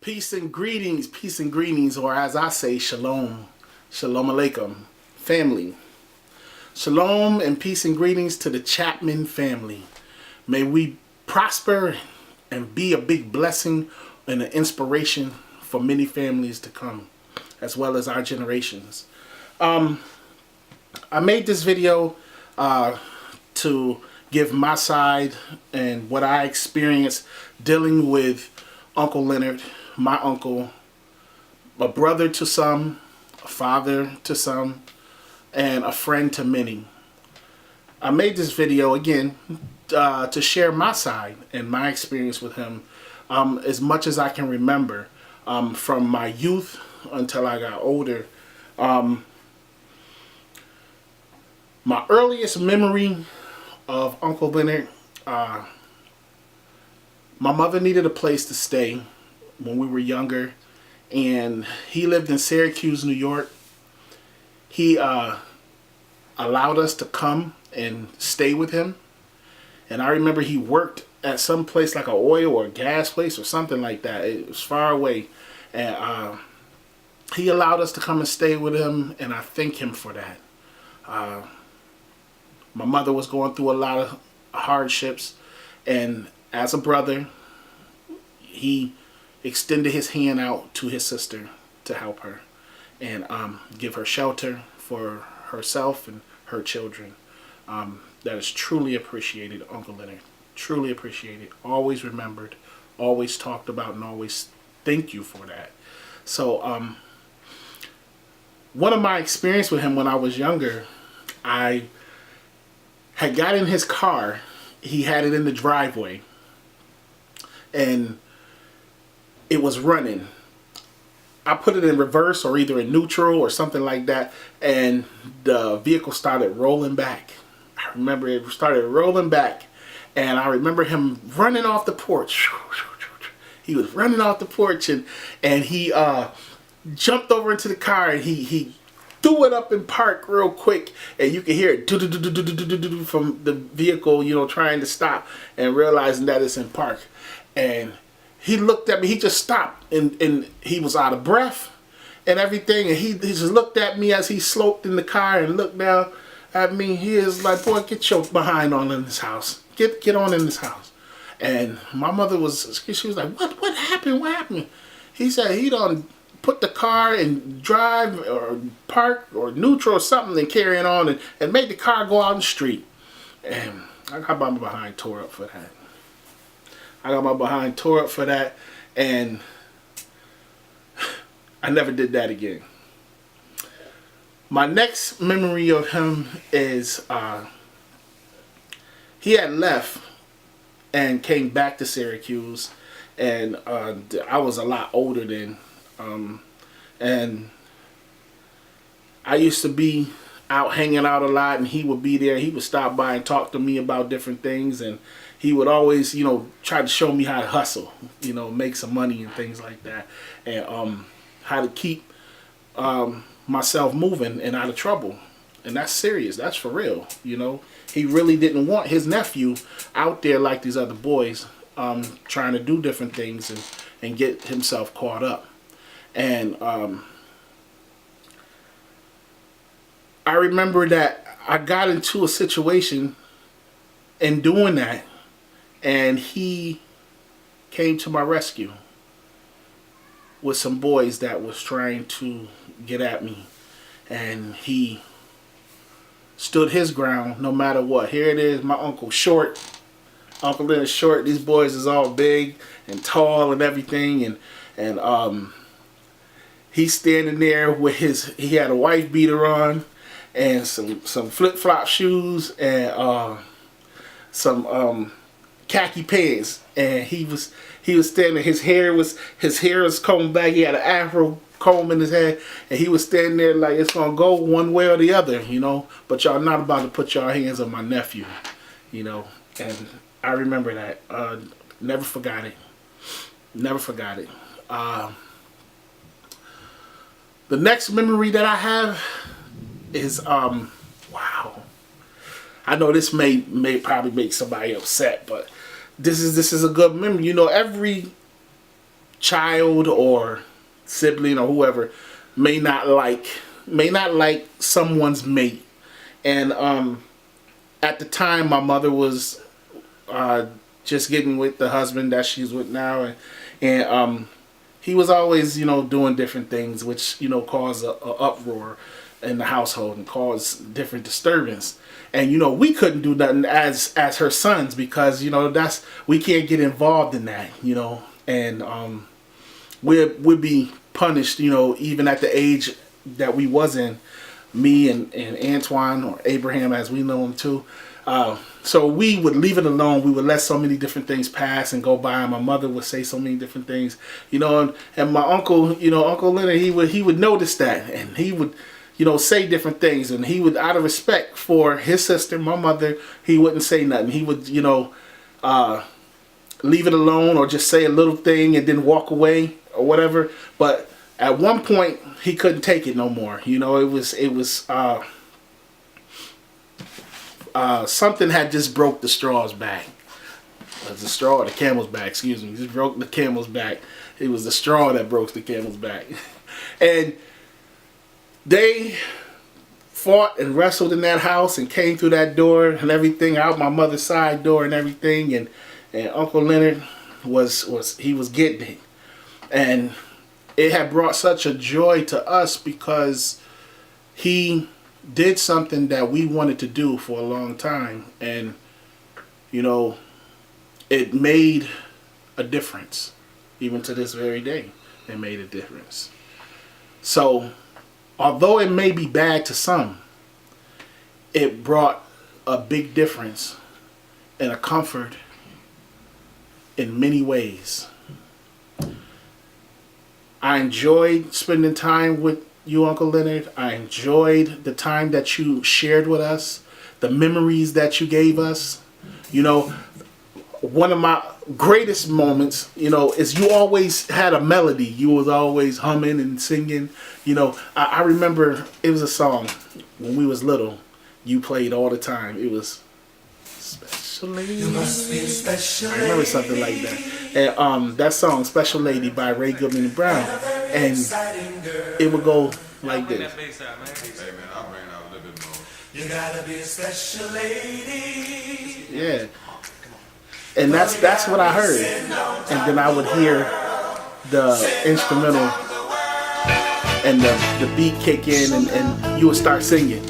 Peace and greetings, or as I say, shalom. Shalom alaikum, family. Shalom and peace and greetings to the Chapman family. May we prosper and be a big blessing and an inspiration for many families to come, as well as our generations. I made this video to give my side and what I experienced dealing with Uncle Leonard, my uncle, a brother to some, a father to some, and a friend to many. I made this video again to share my side and my experience with him as much as I can remember from my youth until I got older. My earliest memory of Uncle Leonard, my mother needed a place to stay when we were younger, and he lived in Syracuse, New York. He allowed us to come and stay with him, and I remember he worked at some place like an oil or gas place or something like that. It was far away, and he allowed us to come and stay with him, and I thank him for that. My mother was going through a lot of hardships, and as a brother, he extended his hand out to his sister to help her and give her shelter for herself and her children. That is truly appreciated, Uncle Leonard. Truly appreciated. Always remembered, always talked about, and always thank you for that. So one of my experience with him when I was younger, I had got in his car. He had it in the driveway, and it was running. I put it in reverse or either in neutral or something like that, and the vehicle started rolling back. I remember it started rolling back, and I remember him running off the porch. He was running off the porch, and he jumped over into the car, and he threw it up in park real quick, and you can hear it from the vehicle, you know, trying to stop and realizing that it's in park. And he looked at me, he just stopped, and he was out of breath and everything, and he just looked at me as he sloped in the car and looked down at me. He is like, boy, get your behind on in this house. Get on in this house. And my mother was, she was like, what happened? What happened? He said he done put the car in drive or park or neutral or something and carrying on and made the car go out in the street. And I got my behind tore up for that. And I never did that again. My next memory of him is he had left and came back to Syracuse, and I was a lot older then. And I used to be out hanging out a lot, and he would be there. He would stop by and talk to me about different things, and he would always, you know, try to show me how to hustle, you know, make some money and things like that, and how to keep myself moving and out of trouble. And that's serious. That's for real, you know. He really didn't want his nephew out there like these other boys, trying to do different things and get himself caught up. And I remember that I got into a situation in doing that, and he came to my rescue with some boys that was trying to get at me, and he stood his ground no matter what. Here it is, my uncle short, Uncle Leonard short. These boys is all big and tall and everything, and he's standing there with he had a wife beater on and some flip-flop shoes and some khaki pants, and he was standing. His hair was combed back. He had an afro comb in his head, and he was standing there like it's gonna go one way or the other, you know. But y'all not about to put y'all hands on my nephew, you know. And I remember that. Never forgot it. Never forgot it. The next memory that I have is wow. I know this may probably make somebody upset, but this is a good memory. You know, every child or sibling or whoever may not like someone's mate. And at the time, my mother was just getting with the husband that she's with now, and he was always, doing different things, which, caused a uproar in the household and caused different disturbance. And, we couldn't do nothing as her sons because, we can't get involved in that, and we'd be punished, even at the age that we was in, me and Antoine, or Abraham as we know him too. So we would leave it alone. We would let so many different things pass and go by. And my mother would say so many different things, and my uncle, Uncle Leonard, he would notice that, and he would, say different things, and he would, out of respect for his sister, my mother, he wouldn't say nothing. He would, leave it alone, or just say a little thing and then walk away or whatever. But at one point, he couldn't take it no more. It was something had just broke the straw's back. The camel's back, excuse me. Just broke the camel's back. It was the straw that broke the camel's back. And they fought and wrestled in that house and came through that door and everything, out my mother's side door and everything. And Uncle Leonard was getting it. And it had brought such a joy to us because he did something that we wanted to do for a long time, and it made a difference. Even to this very day, it made a difference. So although it may be bad to some, it brought a big difference and a comfort in many ways. I enjoyed spending time with you, Uncle Leonard. I enjoyed the time that you shared with us, the memories that you gave us. One of my greatest moments, is you always had a melody. You was always humming and singing. I remember it was a song when we was little you played all the time. It was Special Lady. You must be a special lady. I remember something like that. And that song, Special Lady by Ray Goodman and Brown. And it would go like this. Hey man, I'll bring it out a little bit more. You gotta be a special lady. Yeah. And that's what I heard. And then I would hear the instrumental and the beat kick in, and you would start singing.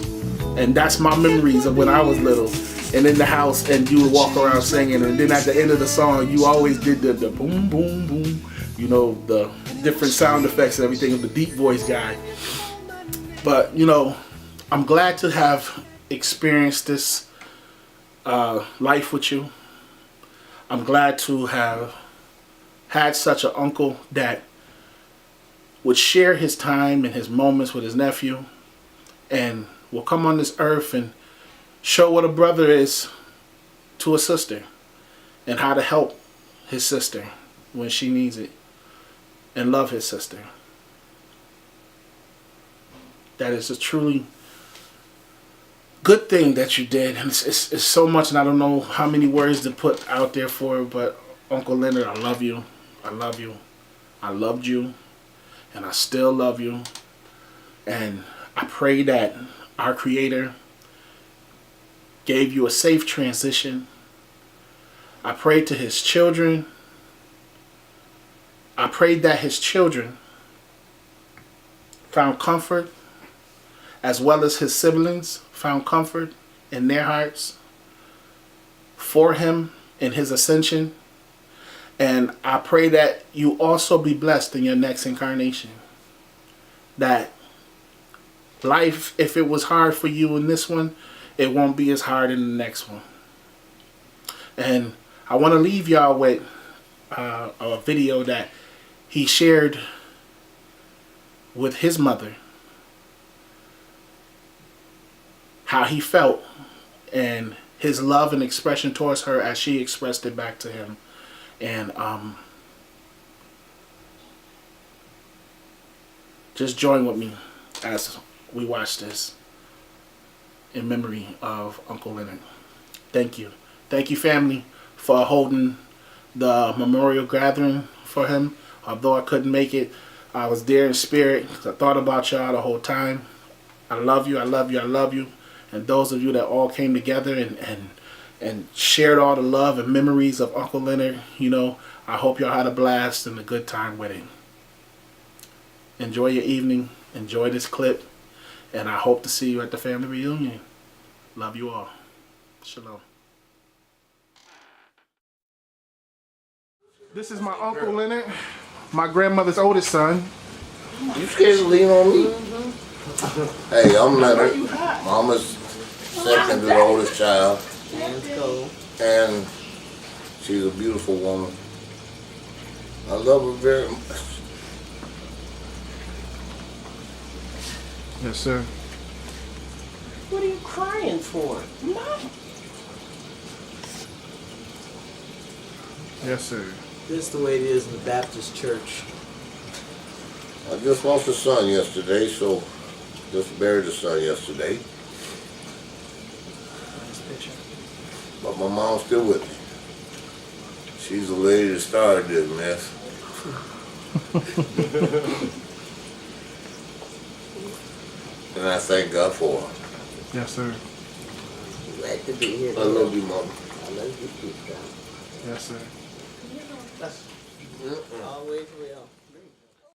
And that's my memories of when I was little and in the house, and you would walk around singing. And then at the end of the song, you always did the boom, boom, boom, the different sound effects and everything of the deep voice guy. But, I'm glad to have experienced this life with you. I'm glad to have had such an uncle that would share his time and his moments with his nephew, and will come on this earth and show what a brother is to a sister, and how to help his sister when she needs it, and love his sister. That is a truly good thing that you did, and it's so much, and I don't know how many words to put out there for it. But Uncle Leonard, I love you. I love you. I loved you, and I still love you. And I pray that our Creator gave you a safe transition. I pray to his children. I prayed that his children found comfort, as well as his siblings found comfort in their hearts for him in his ascension. And I pray that you also be blessed in your next incarnation. That life, if it was hard for you in this one, it won't be as hard in the next one. And I want to leave y'all with a video that he shared with his mother, how he felt and his love and expression towards her as she expressed it back to him. And just join with me as we watch this in memory of Uncle Leonard. Thank you. Thank you, family, for holding the memorial gathering for him. Although I couldn't make it, I was there in spirit because I thought about y'all the whole time. I love you, I love you, I love you. And those of you that all came together and shared all the love and memories of Uncle Leonard, you know, I hope y'all had a blast and a good time with him. Enjoy your evening. Enjoy this clip. And I hope to see you at the family reunion. Love you all. Shalom. This is my Uncle Leonard, my grandmother's oldest son. You scared to lean on me? Hey, I'm Leonard. Mama's second to the oldest child. And she's a beautiful woman. I love her very much. Yes, sir. What are you crying for? Mom. Yes, sir. This is the way it is in the Baptist church. I just lost a son yesterday, so just buried a son yesterday. Nice picture. But my mom's still with me. She's the lady that started this mess. And I thank God for her. Yes, sir. Glad to be here. I love you, Mama. I love you too, God. Yes, sir. That's always real.